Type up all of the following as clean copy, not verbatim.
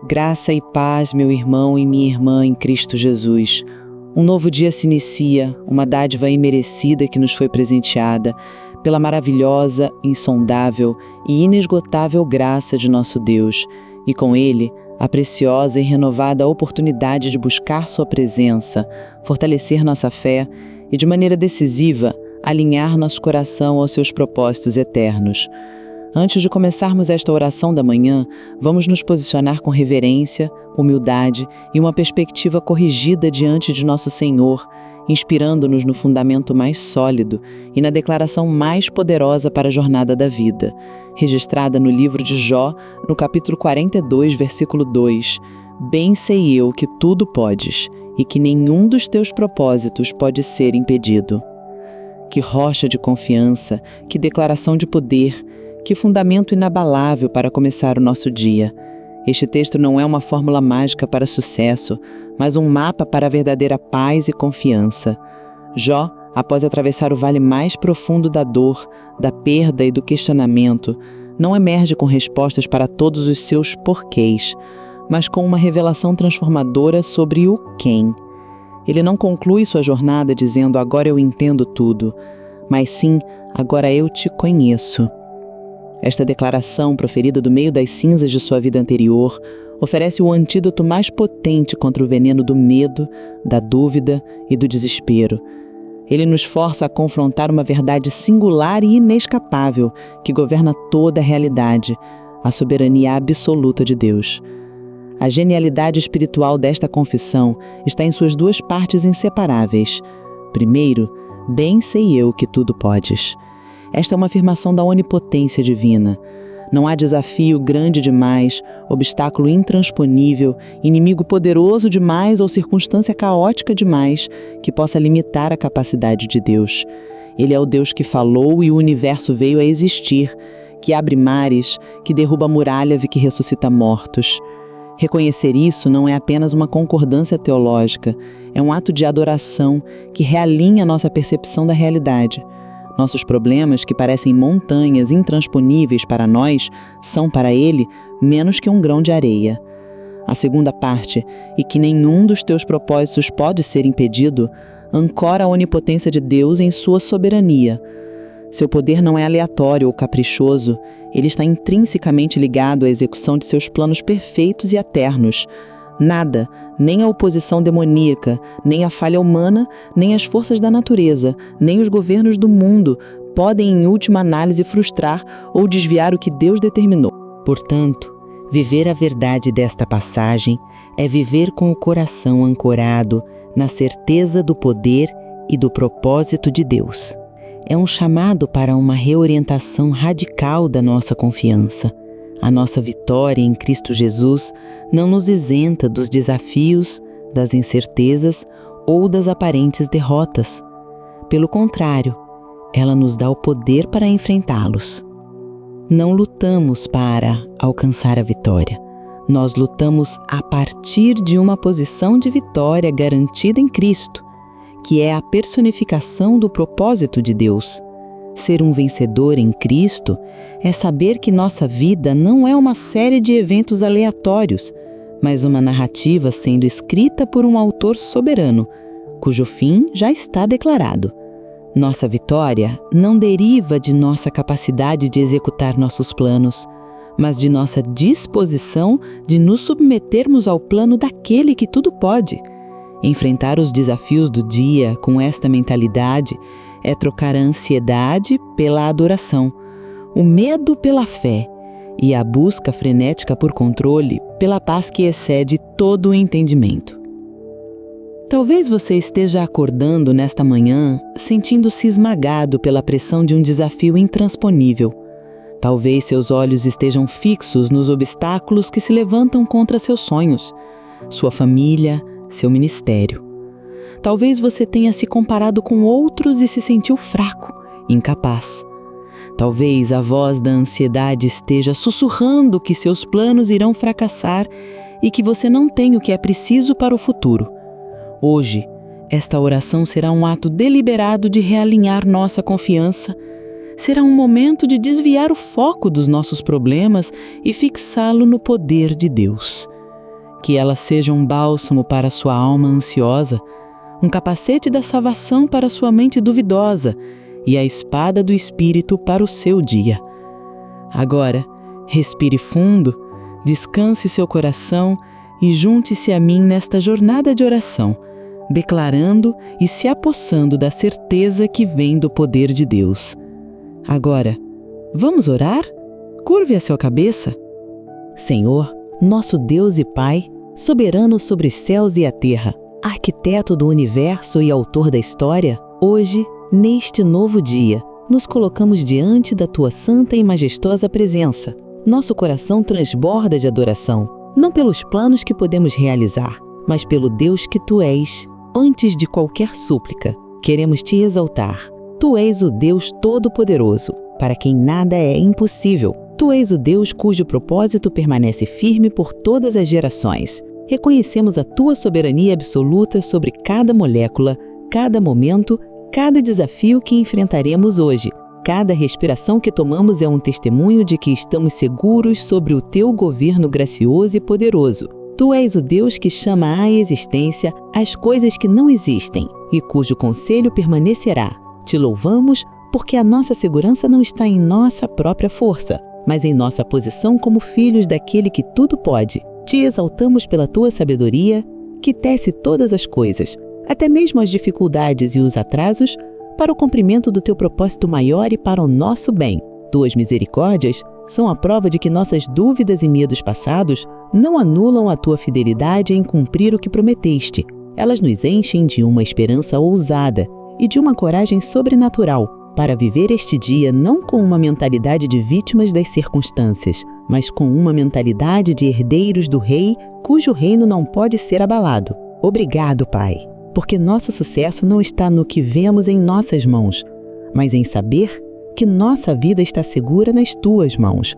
Graça e paz, meu irmão e minha irmã em Cristo Jesus. Um novo dia se inicia, uma dádiva imerecida que nos foi presenteada pela maravilhosa, insondável e inesgotável graça de nosso Deus, e com Ele, a preciosa e renovada oportunidade de buscar Sua presença, fortalecer nossa fé e, de maneira decisiva, alinhar nosso coração aos Seus propósitos eternos. Antes de começarmos esta oração da manhã, vamos nos posicionar com reverência, humildade e uma perspectiva corrigida diante de nosso Senhor, inspirando-nos no fundamento mais sólido e na declaração mais poderosa para a jornada da vida, registrada no livro de Jó, no capítulo 42, versículo 2. Bem sei eu que tudo podes e que nenhum dos teus propósitos pode ser impedido. Que rocha de confiança, que declaração de poder, que fundamento inabalável para começar o nosso dia. Este texto não é uma fórmula mágica para sucesso, mas um mapa para a verdadeira paz e confiança. Jó, após atravessar o vale mais profundo da dor, da perda e do questionamento, não emerge com respostas para todos os seus porquês, mas com uma revelação transformadora sobre o quem. Ele não conclui sua jornada dizendo agora eu entendo tudo, mas sim agora eu te conheço. Esta declaração, proferida do meio das cinzas de sua vida anterior, oferece o antídoto mais potente contra o veneno do medo, da dúvida e do desespero. Ele nos força a confrontar uma verdade singular e inescapável que governa toda a realidade, a soberania absoluta de Deus. A genialidade espiritual desta confissão está em suas duas partes inseparáveis. Primeiro, bem sei eu que tudo podes. Esta é uma afirmação da onipotência divina. Não há desafio grande demais, obstáculo intransponível, inimigo poderoso demais ou circunstância caótica demais que possa limitar a capacidade de Deus. Ele é o Deus que falou e o universo veio a existir, que abre mares, que derruba a muralha e que ressuscita mortos. Reconhecer isso não é apenas uma concordância teológica, é um ato de adoração que realinha nossa percepção da realidade. Nossos problemas, que parecem montanhas intransponíveis para nós, são para Ele menos que um grão de areia. A segunda parte, e que nenhum dos teus propósitos pode ser impedido, ancora a onipotência de Deus em sua soberania. Seu poder não é aleatório ou caprichoso, ele está intrinsecamente ligado à execução de seus planos perfeitos e eternos. Nada, nem a oposição demoníaca, nem a falha humana, nem as forças da natureza, nem os governos do mundo podem, em última análise, frustrar ou desviar o que Deus determinou. Portanto, viver a verdade desta passagem é viver com o coração ancorado na certeza do poder e do propósito de Deus. É um chamado para uma reorientação radical da nossa confiança. A nossa vitória em Cristo Jesus não nos isenta dos desafios, das incertezas ou das aparentes derrotas. Pelo contrário, ela nos dá o poder para enfrentá-los. Não lutamos para alcançar a vitória. Nós lutamos a partir de uma posição de vitória garantida em Cristo, que é a personificação do propósito de Deus. Ser um vencedor em Cristo é saber que nossa vida não é uma série de eventos aleatórios, mas uma narrativa sendo escrita por um autor soberano, cujo fim já está declarado. Nossa vitória não deriva de nossa capacidade de executar nossos planos, mas de nossa disposição de nos submetermos ao plano daquele que tudo pode. Enfrentar os desafios do dia com esta mentalidade é trocar a ansiedade pela adoração, o medo pela fé e a busca frenética por controle pela paz que excede todo o entendimento. Talvez você esteja acordando nesta manhã sentindo-se esmagado pela pressão de um desafio intransponível. Talvez seus olhos estejam fixos nos obstáculos que se levantam contra seus sonhos, sua família, seu ministério. Talvez você tenha se comparado com outros e se sentiu fraco, incapaz. Talvez a voz da ansiedade esteja sussurrando que seus planos irão fracassar e que você não tem o que é preciso para o futuro. Hoje, esta oração será um ato deliberado de realinhar nossa confiança. Será um momento de desviar o foco dos nossos problemas e fixá-lo no poder de Deus. Que ela seja um bálsamo para sua alma ansiosa, um capacete da salvação para sua mente duvidosa e a espada do Espírito para o seu dia. Agora, respire fundo, descanse seu coração e junte-se a mim nesta jornada de oração, declarando e se apossando da certeza que vem do poder de Deus. Agora, vamos orar? Curve a sua cabeça. Senhor, nosso Deus e Pai, soberano sobre os céus e a terra, arquiteto do universo e autor da história, hoje, neste novo dia, nos colocamos diante da Tua santa e majestosa presença. Nosso coração transborda de adoração, não pelos planos que podemos realizar, mas pelo Deus que Tu és. Antes de qualquer súplica, queremos Te exaltar. Tu és o Deus Todo-Poderoso, para quem nada é impossível. Tu és o Deus cujo propósito permanece firme por todas as gerações. Reconhecemos a Tua soberania absoluta sobre cada molécula, cada momento, cada desafio que enfrentaremos hoje. Cada respiração que tomamos é um testemunho de que estamos seguros sobre o Teu governo gracioso e poderoso. Tu és o Deus que chama à existência as coisas que não existem e cujo conselho permanecerá. Te louvamos porque a nossa segurança não está em nossa própria força, mas em nossa posição como filhos daquele que tudo pode. Te exaltamos pela Tua sabedoria, que tece todas as coisas, até mesmo as dificuldades e os atrasos, para o cumprimento do Teu propósito maior e para o nosso bem. Tuas misericórdias são a prova de que nossas dúvidas e medos passados não anulam a Tua fidelidade em cumprir o que prometeste. Elas nos enchem de uma esperança ousada e de uma coragem sobrenatural para viver este dia não com uma mentalidade de vítimas das circunstâncias, mas com uma mentalidade de herdeiros do Rei, cujo reino não pode ser abalado. Obrigado, Pai, porque nosso sucesso não está no que vemos em nossas mãos, mas em saber que nossa vida está segura nas Tuas mãos.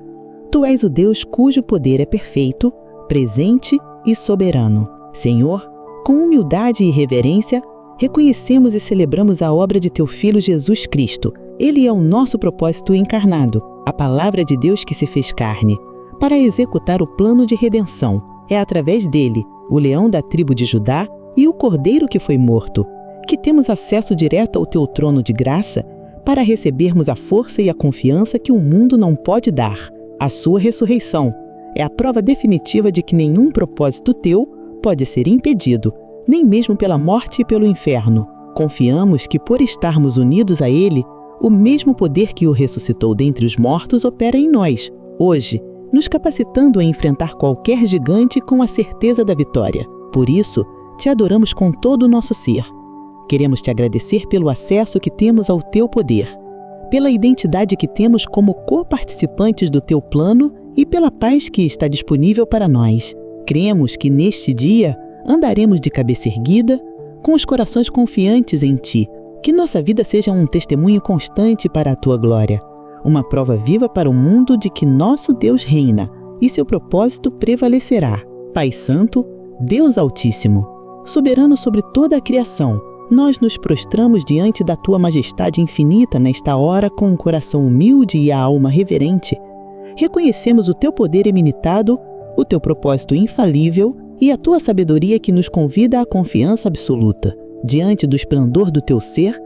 Tu és o Deus cujo poder é perfeito, presente e soberano. Senhor, com humildade e reverência, reconhecemos e celebramos a obra de Teu Filho Jesus Cristo. Ele é o nosso propósito encarnado, a palavra de Deus que se fez carne, para executar o plano de redenção. É através dele, o leão da tribo de Judá e o cordeiro que foi morto, que temos acesso direto ao Teu trono de graça para recebermos a força e a confiança que o mundo não pode dar. A sua ressurreição é a prova definitiva de que nenhum propósito Teu pode ser impedido, nem mesmo pela morte e pelo inferno. Confiamos que, por estarmos unidos a Ele, o mesmo poder que o ressuscitou dentre os mortos opera em nós, hoje, nos capacitando a enfrentar qualquer gigante com a certeza da vitória. Por isso, Te adoramos com todo o nosso ser. Queremos Te agradecer pelo acesso que temos ao Teu poder, pela identidade que temos como co-participantes do Teu plano e pela paz que está disponível para nós. Cremos que neste dia andaremos de cabeça erguida, com os corações confiantes em Ti. Que nossa vida seja um testemunho constante para a Tua glória, uma prova viva para o mundo de que nosso Deus reina e seu propósito prevalecerá. Pai Santo, Deus Altíssimo, soberano sobre toda a criação, nós nos prostramos diante da Tua majestade infinita nesta hora com um coração humilde e a alma reverente. Reconhecemos o Teu poder ilimitado, o Teu propósito infalível e a Tua sabedoria que nos convida à confiança absoluta. Diante do esplendor do Teu ser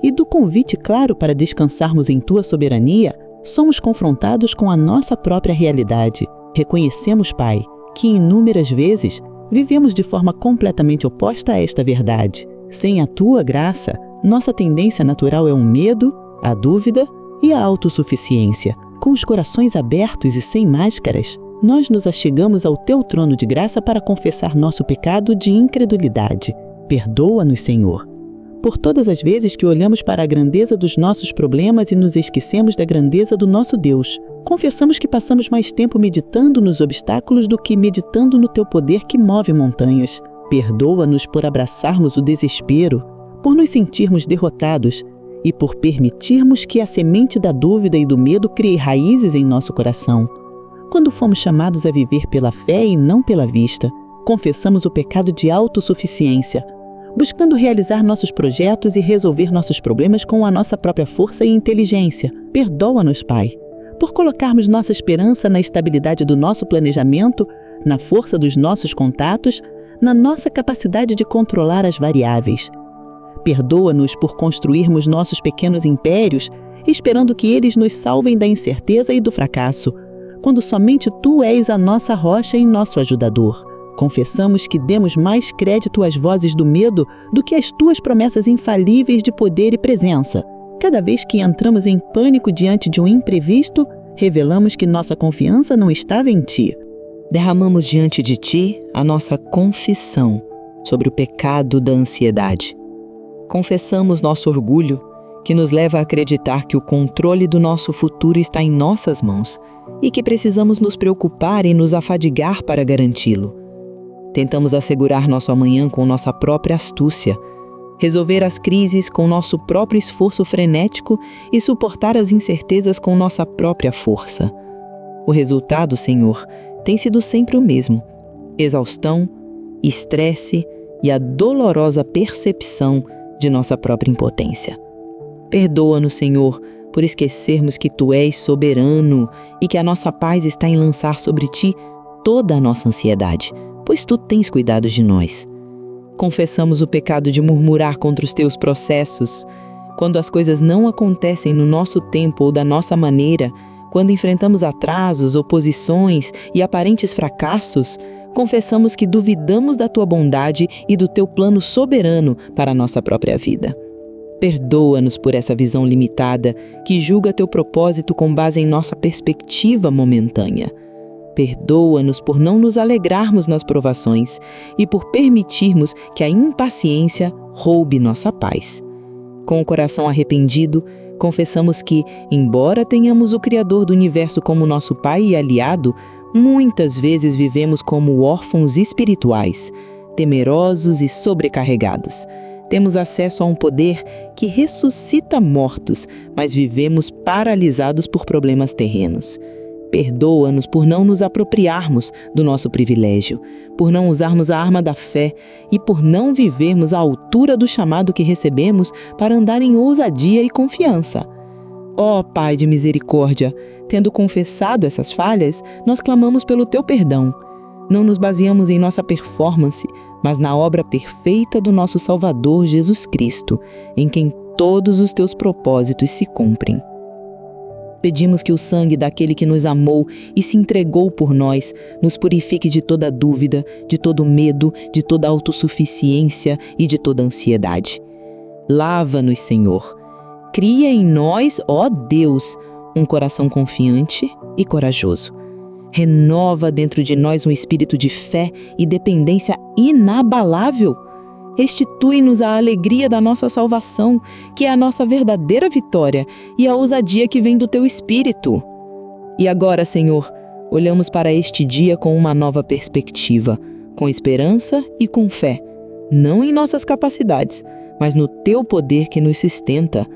e do convite claro para descansarmos em Tua soberania, somos confrontados com a nossa própria realidade. Reconhecemos, Pai, que inúmeras vezes vivemos de forma completamente oposta a esta verdade. Sem a Tua graça, nossa tendência natural é o medo, a dúvida e a autossuficiência. Com os corações abertos e sem máscaras, nós nos achegamos ao Teu trono de graça para confessar nosso pecado de incredulidade. Perdoa-nos, Senhor, por todas as vezes que olhamos para a grandeza dos nossos problemas e nos esquecemos da grandeza do nosso Deus. Confessamos que passamos mais tempo meditando nos obstáculos do que meditando no Teu poder que move montanhas. Perdoa-nos por abraçarmos o desespero, por nos sentirmos derrotados e por permitirmos que a semente da dúvida e do medo crie raízes em nosso coração. Quando fomos chamados a viver pela fé e não pela vista, confessamos o pecado de autossuficiência, buscando realizar nossos projetos e resolver nossos problemas com a nossa própria força e inteligência. Perdoa-nos, Pai, por colocarmos nossa esperança na estabilidade do nosso planejamento na força dos nossos contatos, na nossa capacidade de controlar as variáveis. Perdoa-nos por construirmos nossos pequenos impérios, esperando que eles nos salvem da incerteza e do fracasso, quando somente Tu és a nossa rocha e nosso ajudador. Confessamos que demos mais crédito às vozes do medo do que às Tuas promessas infalíveis de poder e presença. Cada vez que entramos em pânico diante de um imprevisto, revelamos que nossa confiança não estava em Ti. Derramamos diante de Ti a nossa confissão sobre o pecado da ansiedade. Confessamos nosso orgulho, que nos leva a acreditar que o controle do nosso futuro está em nossas mãos e que precisamos nos preocupar e nos afadigar para garanti-lo. Tentamos assegurar nosso amanhã com nossa própria astúcia, resolver as crises com nosso próprio esforço frenético e suportar as incertezas com nossa própria força. O resultado, Senhor, tem sido sempre o mesmo: exaustão, estresse e a dolorosa percepção de nossa própria impotência. Perdoa-nos, Senhor, por esquecermos que Tu és soberano e que a nossa paz está em lançar sobre Ti toda a nossa ansiedade, pois Tu tens cuidado de nós. Confessamos o pecado de murmurar contra os Teus processos. Quando as coisas não acontecem no nosso tempo ou da nossa maneira, quando enfrentamos atrasos, oposições e aparentes fracassos, confessamos que duvidamos da Tua bondade e do Teu plano soberano para a nossa própria vida. Perdoa-nos por essa visão limitada que julga Teu propósito com base em nossa perspectiva momentânea. Perdoa-nos por não nos alegrarmos nas provações e por permitirmos que a impaciência roube nossa paz. Com o coração arrependido, confessamos que, embora tenhamos o Criador do Universo como nosso Pai e aliado, muitas vezes vivemos como órfãos espirituais, temerosos e sobrecarregados. Temos acesso a um poder que ressuscita mortos, mas vivemos paralisados por problemas terrenos. Perdoa-nos por não nos apropriarmos do nosso privilégio, por não usarmos a arma da fé e por não vivermos à altura do chamado que recebemos para andar em ousadia e confiança. Ó Pai de misericórdia, tendo confessado essas falhas, nós clamamos pelo Teu perdão. Não nos baseamos em nossa performance, mas na obra perfeita do nosso Salvador Jesus Cristo, em quem todos os Teus propósitos se cumprem. Pedimos que o sangue daquele que nos amou e se entregou por nós nos purifique de toda dúvida, de todo medo, de toda autossuficiência e de toda ansiedade. Lava-nos, Senhor. Cria em nós, ó Deus, um coração confiante e corajoso. Renova dentro de nós um espírito de fé e dependência inabalável. Restitui-nos a alegria da nossa salvação, que é a nossa verdadeira vitória, e a ousadia que vem do Teu Espírito. E agora, Senhor, olhamos para este dia com uma nova perspectiva, com esperança e com fé, não em nossas capacidades, mas no Teu poder que nos sustenta.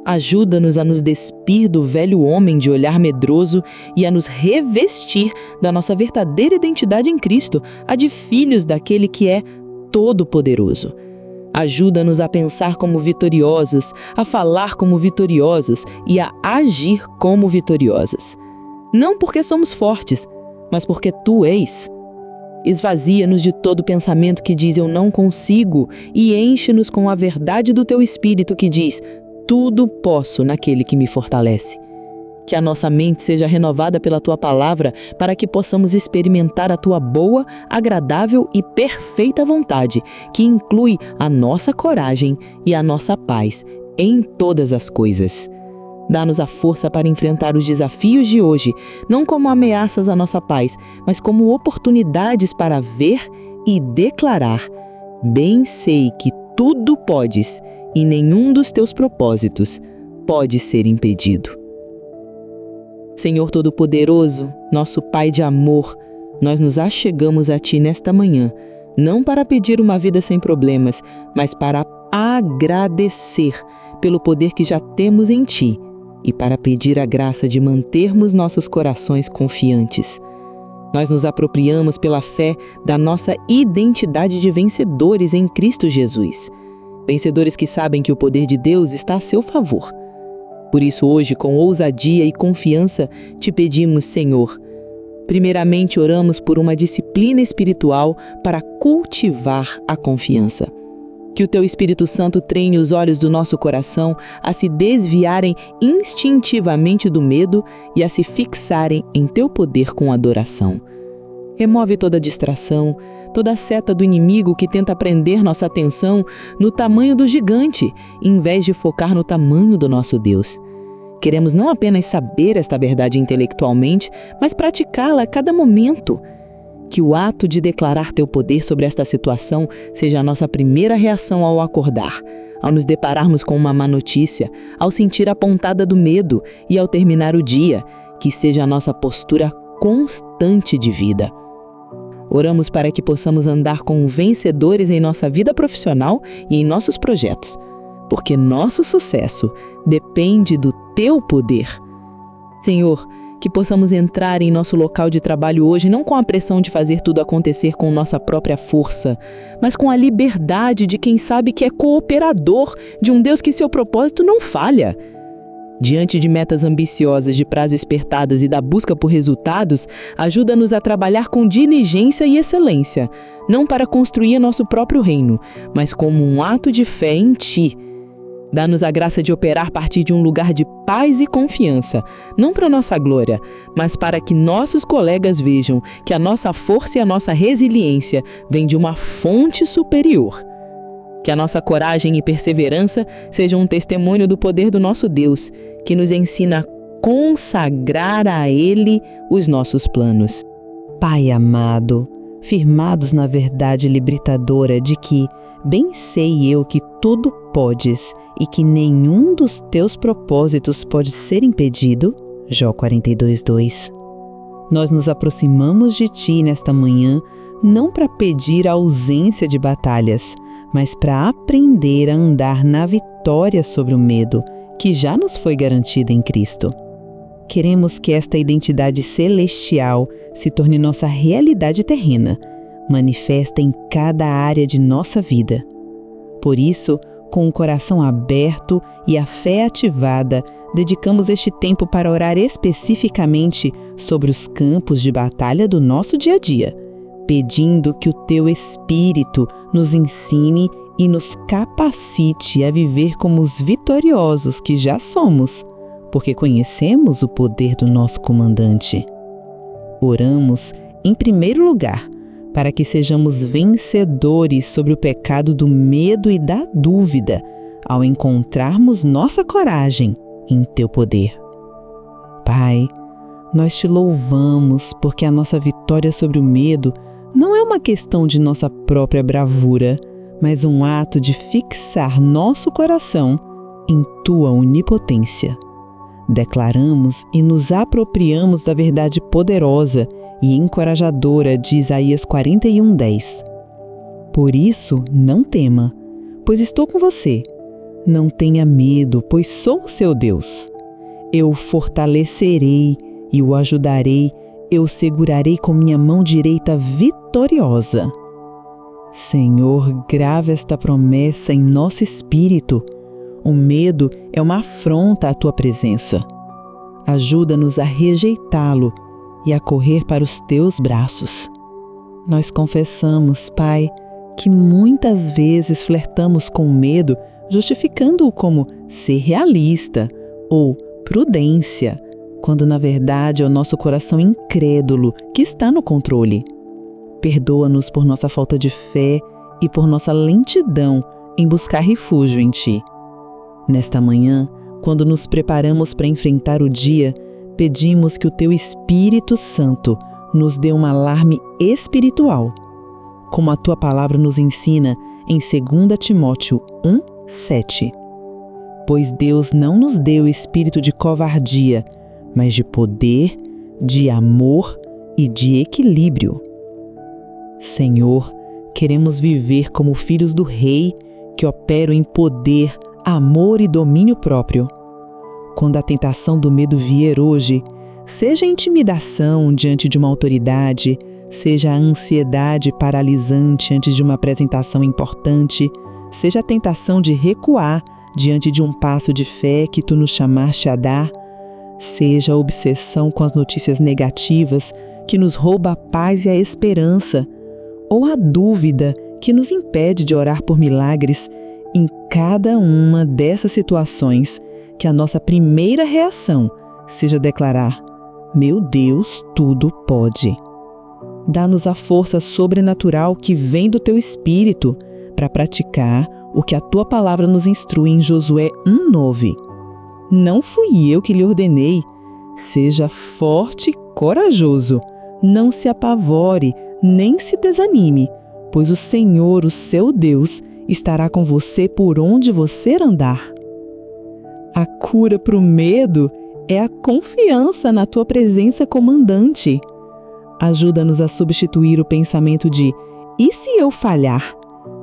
Ajuda-nos a nos despir do velho homem de olhar medroso e a nos revestir da nossa verdadeira identidade em Cristo, a de filhos daquele que é Todo-Poderoso. Ajuda-nos a pensar como vitoriosos, a falar como vitoriosos e a agir como vitoriosos. Não porque somos fortes, mas porque Tu és. Esvazia-nos de todo pensamento que diz eu não consigo e enche-nos com a verdade do Teu Espírito que diz tudo posso naquele que me fortalece. Que a nossa mente seja renovada pela Tua palavra para que possamos experimentar a Tua boa, agradável e perfeita vontade, que inclui a nossa coragem e a nossa paz em todas as coisas. Dá-nos a força para enfrentar os desafios de hoje, não como ameaças à nossa paz, mas como oportunidades para ver e declarar: bem sei que tudo podes e nenhum dos Teus propósitos pode ser impedido. Senhor Todo-Poderoso, nosso Pai de amor, nós nos achegamos a Ti nesta manhã, não para pedir uma vida sem problemas, mas para agradecer pelo poder que já temos em Ti e para pedir a graça de mantermos nossos corações confiantes. Nós nos apropriamos pela fé da nossa identidade de vencedores em Cristo Jesus. Vencedores que sabem que o poder de Deus está a seu favor. Por isso hoje, com ousadia e confiança, Te pedimos, Senhor, Primeiramente, oramos por uma disciplina espiritual para cultivar a confiança. Que o Teu Espírito Santo treine os olhos do nosso coração a se desviarem instintivamente do medo e a se fixarem em Teu poder com adoração. Remove toda distração, toda seta do inimigo que tenta prender nossa atenção no tamanho do gigante, em vez de focar no tamanho do nosso Deus. Queremos não apenas saber esta verdade intelectualmente, mas praticá-la a cada momento. Que o ato de declarar Teu poder sobre esta situação seja a nossa primeira reação ao acordar, ao nos depararmos com uma má notícia, ao sentir a pontada do medo e ao terminar o dia, que seja a nossa postura constante de vida. Oramos para que possamos andar como vencedores em nossa vida profissional e em nossos projetos, porque nosso sucesso depende do Teu poder. Senhor, que possamos entrar em nosso local de trabalho hoje não com a pressão de fazer tudo acontecer com nossa própria força, mas com a liberdade de quem sabe que é cooperador de um Deus que seu propósito não falha. Diante de metas ambiciosas, de prazos apertados e da busca por resultados, ajuda-nos a trabalhar com diligência e excelência, não para construir nosso próprio reino, mas como um ato de fé em Ti. Dá-nos a graça de operar a partir de um lugar de paz e confiança, não para nossa glória, mas para que nossos colegas vejam que a nossa força e a nossa resiliência vêm de uma fonte superior. Que a nossa coragem e perseverança sejam um testemunho do poder do nosso Deus, que nos ensina a consagrar a Ele os nossos planos. Pai amado, firmados na verdade libertadora de que, bem sei eu que tudo podes e que nenhum dos Teus propósitos pode ser impedido, Jó 42:2. Nós nos aproximamos de Ti nesta manhã, não para pedir a ausência de batalhas, mas para aprender a andar na vitória sobre o medo, que já nos foi garantida em Cristo. Queremos que esta identidade celestial se torne nossa realidade terrena, manifesta em cada área de nossa vida. Por isso, com o coração aberto e a fé ativada, dedicamos este tempo para orar especificamente sobre os campos de batalha do nosso dia a dia, pedindo que o Teu Espírito nos ensine e nos capacite a viver como os vitoriosos que já somos, porque conhecemos o poder do nosso comandante. Oramos, em primeiro lugar, para que sejamos vencedores sobre o pecado do medo e da dúvida, ao encontrarmos nossa coragem em Teu poder. Pai, nós Te louvamos porque a nossa vitória sobre o medo não é uma questão de nossa própria bravura, mas um ato de fixar nosso coração em Tua onipotência. Declaramos e nos apropriamos da verdade poderosa e encorajadora de Isaías 41:10. Por isso, não tema, pois estou com você. Não tenha medo, pois sou o seu Deus. Eu o fortalecerei e o ajudarei, eu o segurarei com minha mão direita vitoriosa. Senhor, grava esta promessa em nosso espírito. O medo é uma afronta à Tua presença. Ajuda-nos a rejeitá-lo e a correr para os Teus braços. Nós confessamos, Pai, que muitas vezes flertamos com o medo, justificando-o como ser realista ou prudência, quando na verdade é o nosso coração incrédulo que está no controle. Perdoa-nos por nossa falta de fé e por nossa lentidão em buscar refúgio em Ti. Nesta manhã, quando nos preparamos para enfrentar o dia, pedimos que o Teu Espírito Santo nos dê um alarme espiritual, como a Tua palavra nos ensina em 2 Timóteo 1:7. Pois Deus não nos deu espírito de covardia, mas de poder, de amor e de equilíbrio. Senhor, queremos viver como filhos do Rei que operam em poder, amor e domínio próprio. Quando a tentação do medo vier hoje, seja a intimidação diante de uma autoridade, seja a ansiedade paralisante antes de uma apresentação importante, seja a tentação de recuar diante de um passo de fé que Tu nos chamaste a dar, seja a obsessão com as notícias negativas que nos rouba a paz e a esperança, ou a dúvida que nos impede de orar por milagres. Em cada uma dessas situações, que a nossa primeira reação seja declarar: meu Deus, tudo pode. Dá-nos a força sobrenatural que vem do Teu Espírito para praticar o que a Tua palavra nos instrui em Josué 1:9. Não fui eu que lhe ordenei. Seja forte e corajoso. Não se apavore, nem se desanime, pois o Senhor, o seu Deus, estará com você por onde você andar. A cura para o medo é a confiança na Tua presença comandante. Ajuda-nos a substituir o pensamento de "e se eu falhar?"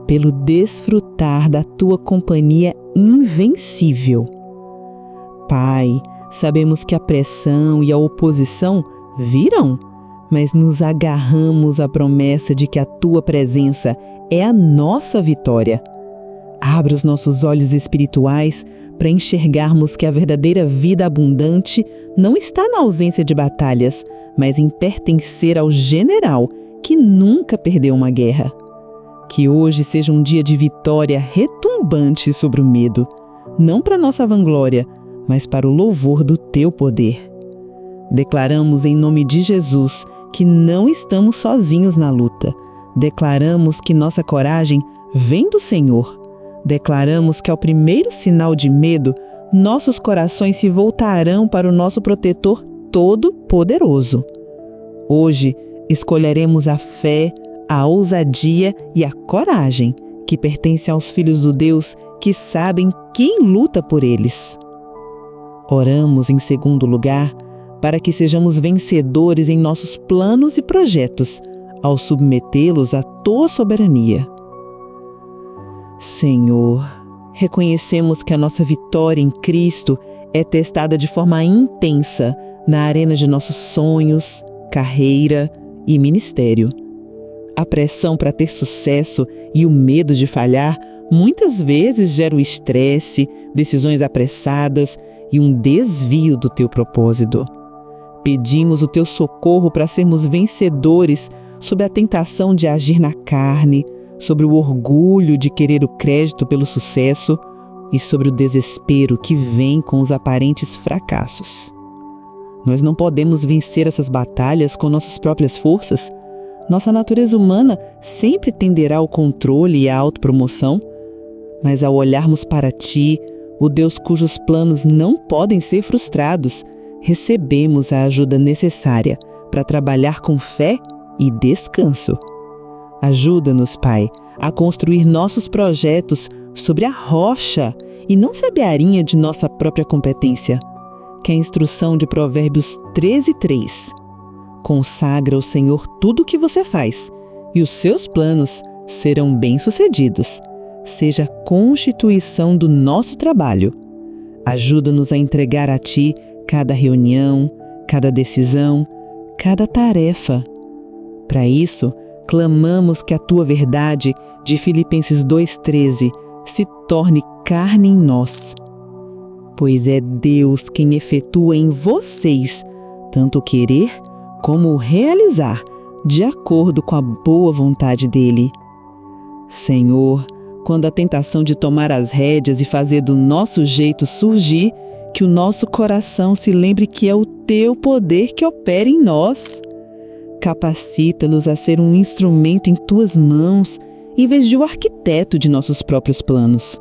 pelo desfrutar da Tua companhia invencível. Pai, sabemos que a pressão e a oposição virão, mas nos agarramos à promessa de que a Tua presença é a nossa vitória. Abra os nossos olhos espirituais para enxergarmos que a verdadeira vida abundante não está na ausência de batalhas, mas em pertencer ao general que nunca perdeu uma guerra. Que hoje seja um dia de vitória retumbante sobre o medo, não para nossa vanglória, mas para o louvor do Teu poder. Declaramos em nome de Jesus que não estamos sozinhos na luta. Declaramos que nossa coragem vem do Senhor. Declaramos que ao primeiro sinal de medo, nossos corações se voltarão para o nosso protetor todo-poderoso. Hoje, escolheremos a fé, a ousadia e a coragem que pertencem aos filhos do Deus que sabem quem luta por eles. Oramos, em segundo lugar, para que sejamos vencedores em nossos planos e projetos, ao submetê-los à Tua soberania. Senhor, reconhecemos que a nossa vitória em Cristo é testada de forma intensa na arena de nossos sonhos, carreira e ministério. A pressão para ter sucesso e o medo de falhar muitas vezes geram estresse, decisões apressadas e um desvio do Teu propósito. Pedimos o Teu socorro para sermos vencedores sobre a tentação de agir na carne, sobre o orgulho de querer o crédito pelo sucesso e sobre o desespero que vem com os aparentes fracassos. Nós não podemos vencer essas batalhas com nossas próprias forças. Nossa natureza humana sempre tenderá ao controle e à autopromoção, mas ao olharmos para Ti, o Deus cujos planos não podem ser frustrados, recebemos a ajuda necessária para trabalhar com fé e descanso. Ajuda-nos, Pai, a construir nossos projetos sobre a rocha e não sobre a arinha de nossa própria competência, que é a instrução de Provérbios 13:3. Consagra ao Senhor tudo o que você faz, e os seus planos serão bem-sucedidos. Seja a constituição do nosso trabalho. Ajuda-nos a entregar a Ti cada reunião, cada decisão, cada tarefa. Para isso, clamamos que a Tua verdade, de Filipenses 2:13, se torne carne em nós. Pois é Deus quem efetua em vocês tanto o querer como o realizar, de acordo com a boa vontade dEle. Senhor, quando a tentação de tomar as rédeas e fazer do nosso jeito surgir, que o nosso coração se lembre que é o Teu poder que opera em nós. Capacita-nos a ser um instrumento em Tuas mãos, em vez de o arquiteto de nossos próprios planos.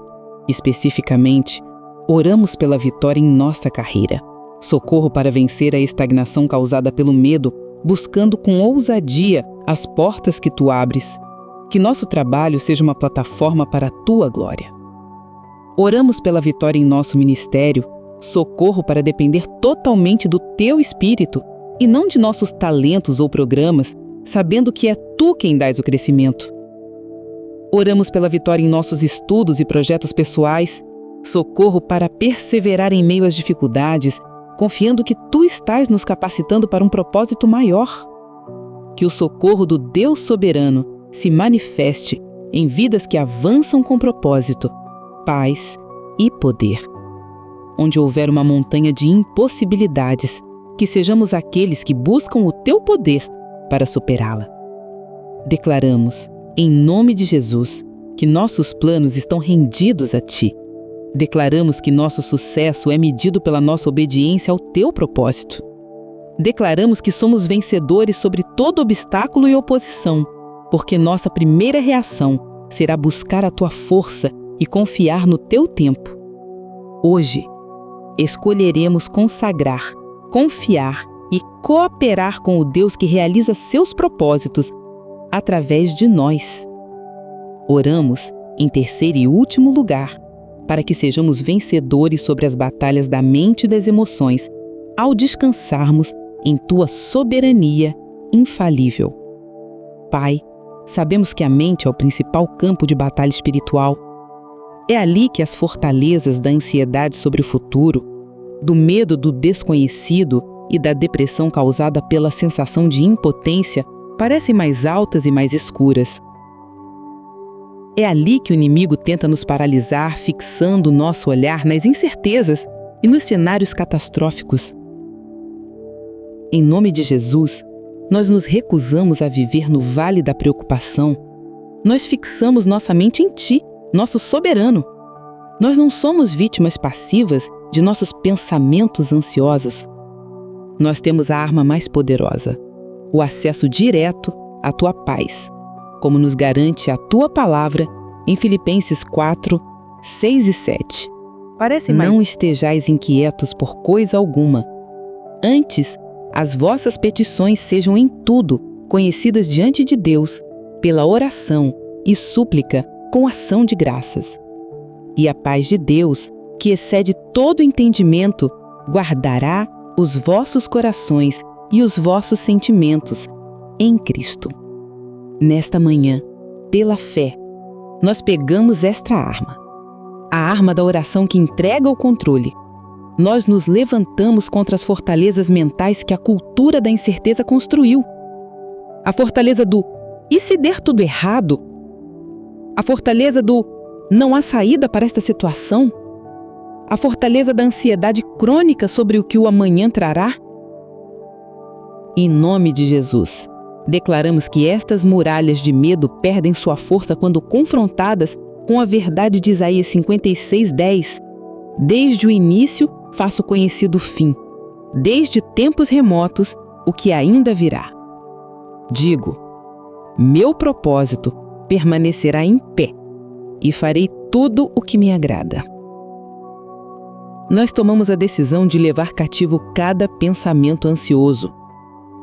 Especificamente, oramos pela vitória em nossa carreira. Socorro para vencer a estagnação causada pelo medo, buscando com ousadia as portas que Tu abres. Que nosso trabalho seja uma plataforma para a Tua glória. Oramos pela vitória em nosso ministério, socorro para depender totalmente do Teu Espírito e não de nossos talentos ou programas, sabendo que é Tu quem dás o crescimento. Oramos pela vitória em nossos estudos e projetos pessoais, socorro para perseverar em meio às dificuldades, confiando que Tu estás nos capacitando para um propósito maior. Que o socorro do Deus soberano se manifeste em vidas que avançam com propósito, paz e poder. onde houver uma montanha de impossibilidades, que sejamos aqueles que buscam o teu poder para superá-la. Declaramos, em nome de Jesus, que nossos planos estão rendidos a ti. Declaramos que nosso sucesso é medido pela nossa obediência ao teu propósito. Declaramos que somos vencedores sobre todo obstáculo e oposição, porque nossa primeira reação será buscar a tua força e confiar no teu tempo. Hoje, escolheremos consagrar, confiar e cooperar com o Deus que realiza seus propósitos através de nós. Oramos, em terceiro e último lugar, para que sejamos vencedores sobre as batalhas da mente e das emoções, ao descansarmos em tua soberania infalível. Pai, sabemos que a mente é o principal campo de batalha espiritual. É ali que as fortalezas da ansiedade sobre o futuro, do medo do desconhecido e da depressão causada pela sensação de impotência parecem mais altas e mais escuras. É ali que o inimigo tenta nos paralisar, fixando o nosso olhar nas incertezas e nos cenários catastróficos. Em nome de Jesus, nós nos recusamos a viver no vale da preocupação. Nós fixamos nossa mente em Ti, nosso soberano. Nós não somos vítimas passivas de nossos pensamentos ansiosos. Nós temos a arma mais poderosa, o acesso direto à Tua paz, como nos garante a Tua palavra em Filipenses 4, 6 e 7. Não estejais inquietos por coisa alguma. Antes, as vossas petições sejam em tudo conhecidas diante de Deus, pela oração e súplica com ação de graças. E a paz de Deus, que excede todo entendimento, guardará os vossos corações e os vossos sentimentos em Cristo. Nesta manhã, pela fé, nós pegamos esta arma, a arma da oração que entrega o controle. Nós nos levantamos contra as fortalezas mentais que a cultura da incerteza construiu. A fortaleza do "e se der tudo errado?", a fortaleza do "não há saída para esta situação?", a fortaleza da ansiedade crônica sobre o que o amanhã trará. Em nome de Jesus, declaramos que estas muralhas de medo perdem sua força quando confrontadas com a verdade de Isaías 56:10. Desde o início faço conhecido o fim, desde tempos remotos o que ainda virá. Digo, meu propósito permanecerá em pé e farei tudo o que me agrada. Nós tomamos a decisão de levar cativo cada pensamento ansioso.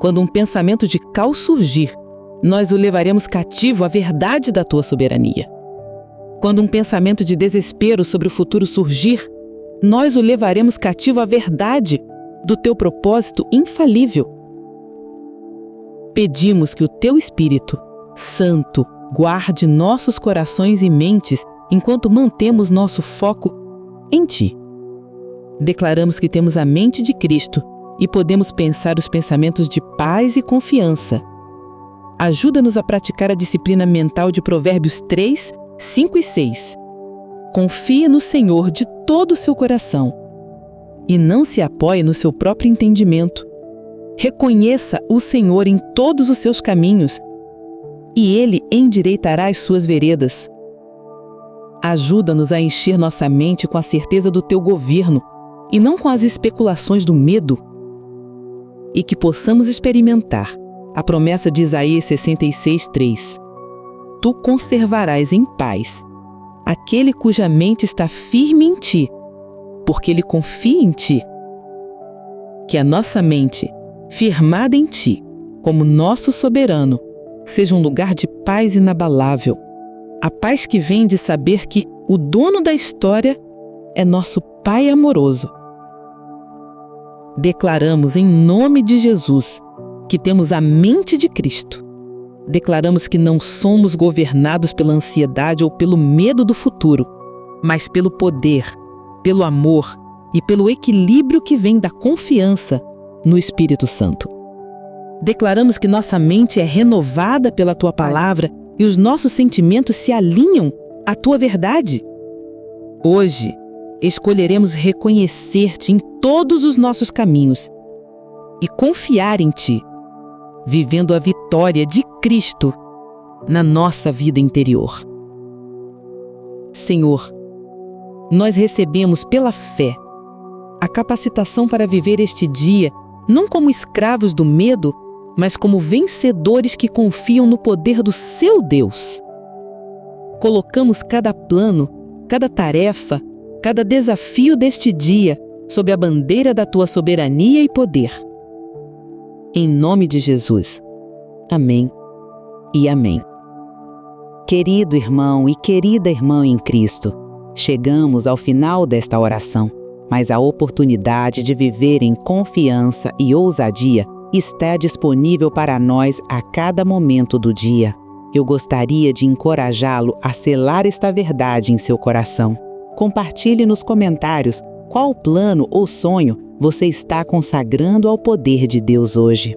Quando um pensamento de caos surgir, nós o levaremos cativo à verdade da tua soberania. Quando um pensamento de desespero sobre o futuro surgir, nós o levaremos cativo à verdade do teu propósito infalível. Pedimos que o teu Espírito Santo guarde nossos corações e mentes enquanto mantemos nosso foco em Ti. Declaramos que temos a mente de Cristo e podemos pensar os pensamentos de paz e confiança. Ajuda-nos a praticar a disciplina mental de Provérbios 3, 5 e 6. Confie no Senhor de todo o seu coração e não se apoie no seu próprio entendimento. Reconheça o Senhor em todos os seus caminhos e Ele endireitará as suas veredas. Ajuda-nos a encher nossa mente com a certeza do teu governo e não com as especulações do medo. E que possamos experimentar a promessa de Isaías 66:3. Tu conservarás em paz aquele cuja mente está firme em Ti, porque ele confia em Ti. Que a nossa mente, firmada em Ti, como nosso soberano, seja um lugar de paz inabalável. A paz que vem de saber que o dono da história é nosso Pai amoroso. Declaramos em nome de Jesus que temos a mente de Cristo. Declaramos que não somos governados pela ansiedade ou pelo medo do futuro, mas pelo poder, pelo amor e pelo equilíbrio que vem da confiança no Espírito Santo. Declaramos que nossa mente é renovada pela Tua palavra e os nossos sentimentos se alinham à Tua verdade. Hoje, escolheremos reconhecer-te em todos os nossos caminhos e confiar em ti, vivendo a vitória de Cristo na nossa vida interior. Senhor, nós recebemos pela fé a capacitação para viver este dia não como escravos do medo, mas como vencedores que confiam no poder do seu Deus. Colocamos cada plano, cada tarefa, cada desafio deste dia sob a bandeira da tua soberania e poder. Em nome de Jesus. Amém e amém. Querido irmão e querida irmã em Cristo, chegamos ao final desta oração, mas a oportunidade de viver em confiança e ousadia está disponível para nós a cada momento do dia. Eu gostaria de encorajá-lo a selar esta verdade em seu coração. Compartilhe nos comentários qual plano ou sonho você está consagrando ao poder de Deus hoje.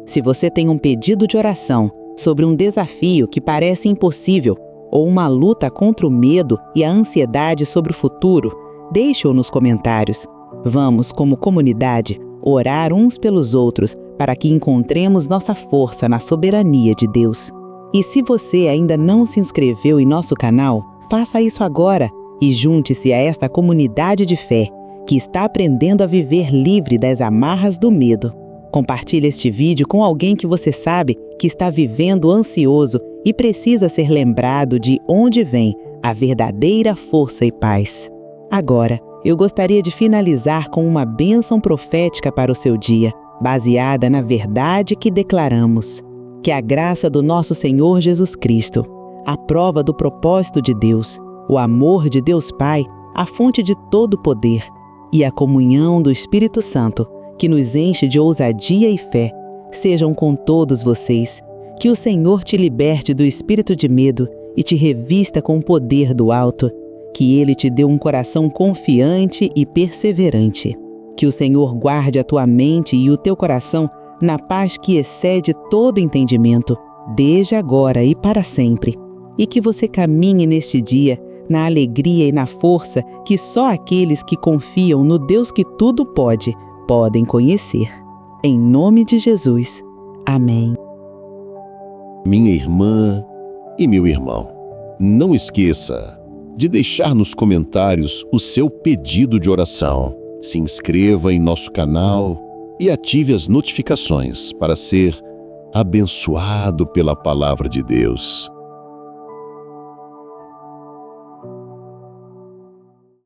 Se você tem um pedido de oração sobre um desafio que parece impossível ou uma luta contra o medo e a ansiedade sobre o futuro, deixe-o nos comentários. Vamos, como comunidade, orar uns pelos outros para que encontremos nossa força na soberania de Deus. E se você ainda não se inscreveu em nosso canal, faça isso agora e junte-se a esta comunidade de fé que está aprendendo a viver livre das amarras do medo. Compartilhe este vídeo com alguém que você sabe que está vivendo ansioso e precisa ser lembrado de onde vem a verdadeira força e paz. Agora, eu gostaria de finalizar com uma bênção profética para o seu dia, baseada na verdade que declaramos. Que a graça do nosso Senhor Jesus Cristo, a prova do propósito de Deus, o amor de Deus Pai, a fonte de todo poder, e a comunhão do Espírito Santo, que nos enche de ousadia e fé, sejam com todos vocês. Que o Senhor te liberte do espírito de medo e te revista com o poder do alto. Que Ele te dê um coração confiante e perseverante. Que o Senhor guarde a tua mente e o teu coração na paz que excede todo entendimento, desde agora e para sempre. E que você caminhe neste dia na alegria e na força que só aqueles que confiam no Deus que tudo pode, podem conhecer. Em nome de Jesus. Amém. Minha irmã e meu irmão, não esqueça de deixar nos comentários o seu pedido de oração. Se inscreva em nosso canal e ative as notificações para ser abençoado pela palavra de Deus.